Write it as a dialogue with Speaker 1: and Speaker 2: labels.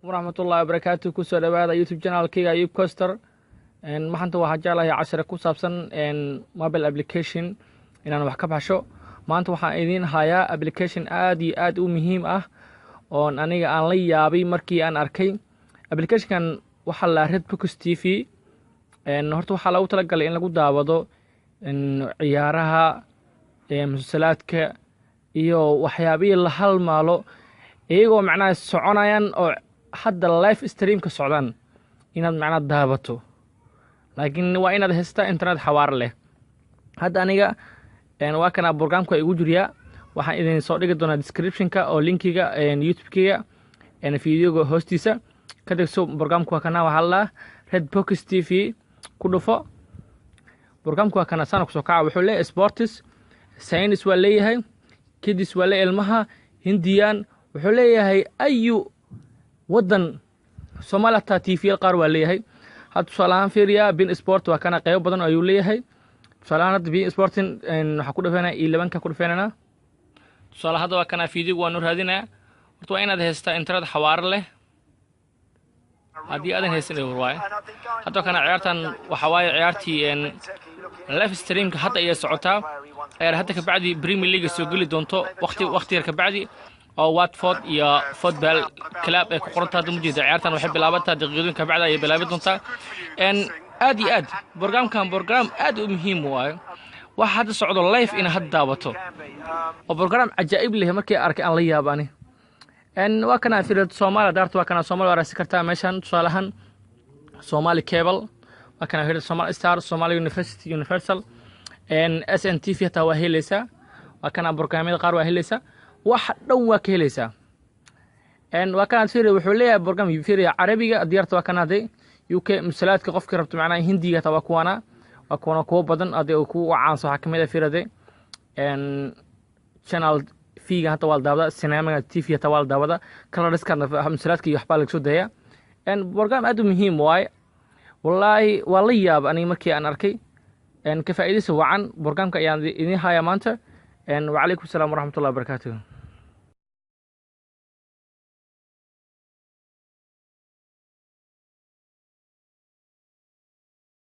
Speaker 1: waraxmatullaahi wabarakaatu kusoo dhawaada youtube channelkayga ayub coster maanta waxaa jeclahay cashare ku saabsan mobile application inaan wax ka baxsho. maanta waxaan idiin hayaa application aad iyo aad u muhiim ah oon aniga aan la yaabay markii aan arkay. applicationkan waxaa la REDBOX TV. horta waxaa lagu talagalay in lagu daawado ciyaaraha musalsalaadka iyo waxyaabihi la halmaalo iyagoo macnaha soconayaan oo hadda live stream ka socdaan inaad macnaha daabato, laakiin waa inaad haystaa internet xawaar leh. hadda aniga waa kana programka igu jiriya, waxaan idin soo dhigi doonaa description-ka oo linkiga youtube-kiga videoga hoostiisa ka dhigso. programka waa kana waxa la REDBOX TV ku dhufo. programka waa kana saan ku soo kaca, wuxuu leeyahay sports, science waa leeyahay, kids waa leeyahay, ilmaha hindiyan, wuxuu leeyahay ayu wadan Soomaaliya ta TV qaar waa leeyahay. hadda tusaalahan fiiriya bin sport waa kana qayb badan ayuu leeyahay. tusaalahan hadda bin sportin waxa ku dhafeynaa 11 ka ku dhafeynaa. tusaalahan hadda waa kana video waan u raadinaa. horta waa inaad haystaa internet xawaar leh. haddii aadan haysan waaye hadda kana ciyaartan waxa waaye ciyaartii live stream ka hadda ay socotaa. hadda ka bacdi Premier League soo gali doonto waqti yar ka bacdi oo Watford iyo football club ay ku qorantaa mujida. ciyaartan waxay bilaabataa daqiiqooyin ka bacdi ay bilaabi doontaa. aad iyo aad program aad u muhiim waaye. waxa hadda socdo live in hadda daawato oo program ajaa'ib leh markii arkay aan la yaabani. waa kana fiirad Soomaaliya daarto waa kana Soomaaliya waraysi kartaa meeshan. tusaalahan Somali Cable waa kana fiirad Somali Star, Somali University Universal SNTV taa waa helaysaa. waa kana barnaamijyada qaar waa helaysaa, wax dhan waa ka helaysaa. waa kana fiirad wuxuu leeyahay program fiirad Carabiga diyaarta waa kana day UK musalsalaadka qofkii rabto macnaha Hindiga taa waa kuwana kuwa badan aday ku caansan waxa kamid ah fiirad channel fiiga hata waa daawada, cinema TV hata waa daawada, kala dhiskana musalsalaadka iyo waxba laga soo daya. program aad u muhiim waaye wallahi waa la yaab aniga markii aan arkay. ka faa'iideyso wacan programka ayaan idin hayaa maanta. wa calaykum salaam wa rahmatullahi wa barakatuh.